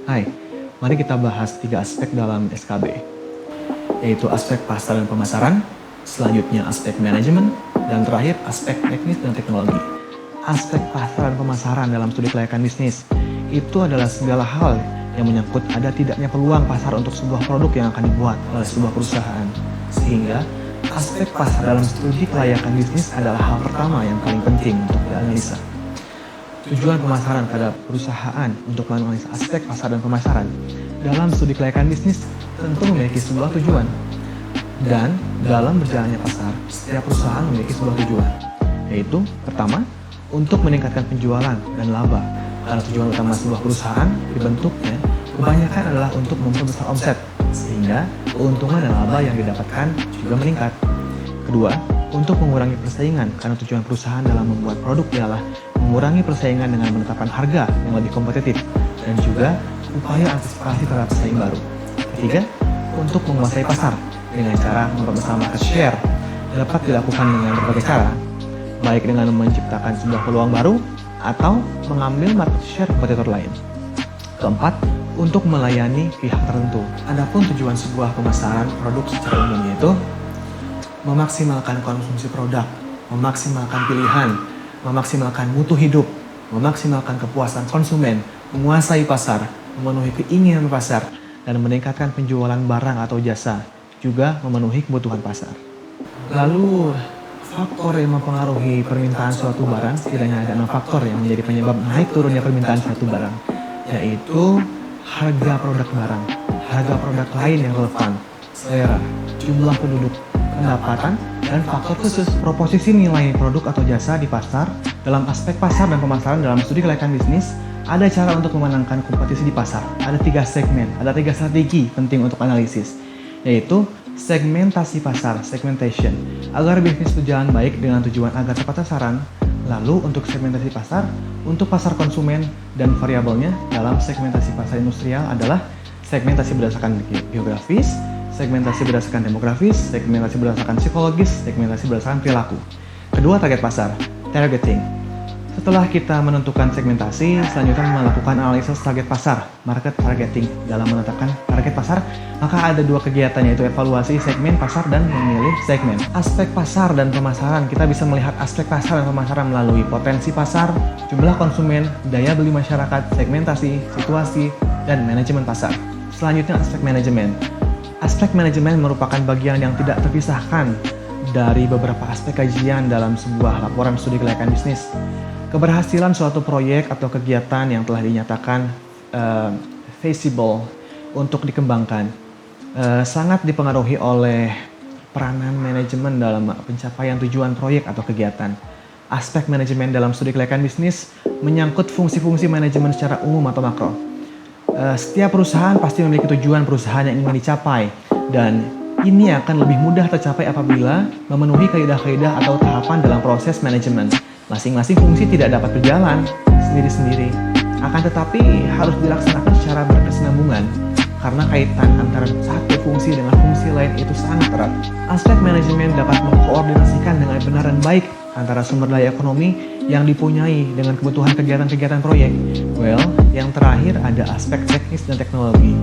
Hai, mari kita bahas 3 aspek dalam SKB, yaitu aspek pasar dan pemasaran, selanjutnya aspek manajemen, dan terakhir aspek teknis dan teknologi. Aspek pasar dan pemasaran dalam studi kelayakan bisnis itu adalah segala hal yang menyangkut ada tidaknya peluang pasar untuk sebuah produk yang akan dibuat oleh sebuah perusahaan. Sehingga aspek pasar dalam studi kelayakan bisnis adalah hal pertama yang paling penting untuk dianalisa. Tujuan pemasaran pada perusahaan untuk menganalisa aspek pasar dan pemasaran dalam studi kelayakan bisnis tentu memiliki sebuah tujuan. Dan dalam berjalannya pasar, setiap perusahaan memiliki sebuah tujuan, yaitu pertama, untuk meningkatkan penjualan dan laba. Karena tujuan utama sebuah perusahaan dibentuknya kebanyakan adalah untuk memperbesar omset, sehingga keuntungan dan laba yang didapatkan juga meningkat. Kedua, untuk mengurangi persaingan, karena tujuan perusahaan dalam membuat produk ialah mengurangi persaingan dengan menetapkan harga yang lebih kompetitif, dan juga upaya antisipasi terhadap pesaing baru. Ketiga, untuk menguasai pasar dengan cara memperbesar market share dapat dilakukan dengan berbagai cara, baik dengan menciptakan sebuah peluang baru atau mengambil market share kompetitor lain. Keempat, untuk melayani pihak tertentu. Adapun tujuan sebuah pemasaran produk secara umum yaitu memaksimalkan konsumsi produk, memaksimalkan pilihan, memaksimalkan mutu hidup, memaksimalkan kepuasan konsumen, menguasai pasar, memenuhi keinginan pasar, dan meningkatkan penjualan barang atau jasa, juga memenuhi kebutuhan pasar. Lalu, faktor yang mempengaruhi permintaan suatu barang, setidaknya ada 6 faktor yang menjadi penyebab naik turunnya permintaan suatu barang, yaitu harga produk barang, harga produk lain yang relevan, selera, jumlah penduduk, pendapatan, dan faktor khusus proposisi nilai produk atau jasa di pasar. Dalam aspek pasar dan pemasaran dalam studi kelayakan bisnis, ada cara untuk memenangkan kompetisi di pasar. Ada 3 segmen, ada 3 strategi penting untuk analisis, yaitu segmentasi pasar, segmentation, agar bisnis berjalan baik dengan tujuan agar tepat sasaran. Lalu untuk segmentasi pasar, untuk pasar konsumen dan variabelnya dalam segmentasi pasar industrial adalah segmentasi berdasarkan geografis, segmentasi berdasarkan demografis, segmentasi berdasarkan psikologis, segmentasi berdasarkan perilaku. Kedua, target pasar, targeting. Setelah kita menentukan segmentasi, selanjutnya melakukan analisis target pasar, market targeting. Dalam menetapkan target pasar, maka ada 2 kegiatan, yaitu evaluasi segmen pasar dan memilih segmen. Aspek pasar dan pemasaran, kita bisa melihat aspek pasar dan pemasaran melalui potensi pasar, jumlah konsumen, daya beli masyarakat, segmentasi, situasi, dan manajemen pasar. Selanjutnya aspek manajemen. Aspek manajemen merupakan bagian yang tidak terpisahkan dari beberapa aspek kajian dalam sebuah laporan studi kelayakan bisnis. Keberhasilan suatu proyek atau kegiatan yang telah dinyatakan feasible untuk dikembangkan sangat dipengaruhi oleh peranan manajemen dalam pencapaian tujuan proyek atau kegiatan. Aspek manajemen dalam studi kelayakan bisnis menyangkut fungsi-fungsi manajemen secara umum atau makro. Setiap perusahaan pasti memiliki tujuan perusahaan yang ingin dicapai, dan ini akan lebih mudah tercapai apabila memenuhi kaidah-kaidah atau tahapan dalam proses manajemen. Masing-masing fungsi tidak dapat berjalan sendiri-sendiri, akan tetapi harus dilaksanakan secara berkesinambungan, karena kaitan antara satu fungsi dengan fungsi lain itu sangat erat. Aspek manajemen dapat mengkoordinasikan dengan benar dan baik antara sumber daya ekonomi yang dipunyai dengan kebutuhan kegiatan-kegiatan proyek. Yang terakhir ada aspek teknis dan teknologi.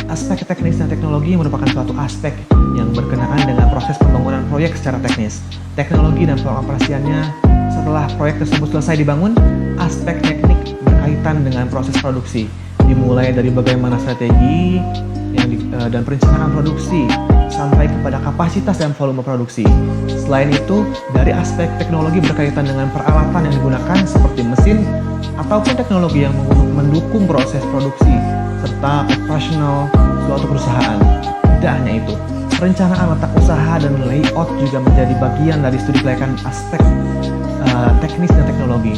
Aspek teknis dan teknologi merupakan suatu aspek yang berkenaan dengan proses pembangunan proyek secara teknis. Teknologi dan pengoperasiannya setelah proyek tersebut selesai dibangun, aspek teknik berkaitan dengan proses produksi, dimulai dari bagaimana strategi dan perencanaan produksi sampai kepada kapasitas dan volume produksi. Selain itu, dari aspek teknologi berkaitan dengan peralatan yang digunakan seperti mesin ataupun teknologi yang mendukung proses produksi serta operasional suatu perusahaan. Tidak hanya itu, perencanaan letak usaha dan layout juga menjadi bagian dari studi kelayakan aspek teknis dan teknologi.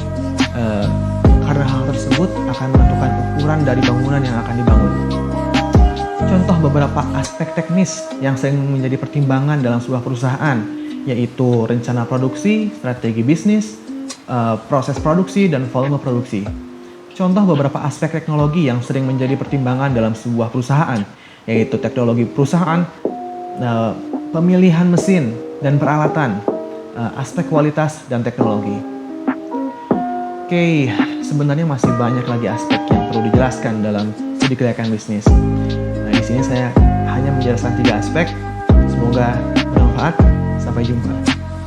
Karena hal tersebut akan menentukan ukuran dari bangunan yang akan dibangun. Contoh beberapa aspek teknis yang sering menjadi pertimbangan dalam sebuah perusahaan, yaitu rencana produksi, strategi bisnis, proses produksi, dan volume produksi. Contoh beberapa aspek teknologi yang sering menjadi pertimbangan dalam sebuah perusahaan, yaitu teknologi perusahaan, pemilihan mesin dan peralatan, aspek kualitas dan teknologi. Oke, sebenarnya masih banyak lagi aspek yang perlu dijelaskan dalam studi di Keliakan Bisnis. Nah, di sini saya hanya menjelaskan 3 aspek. Semoga bermanfaat. Sampai jumpa.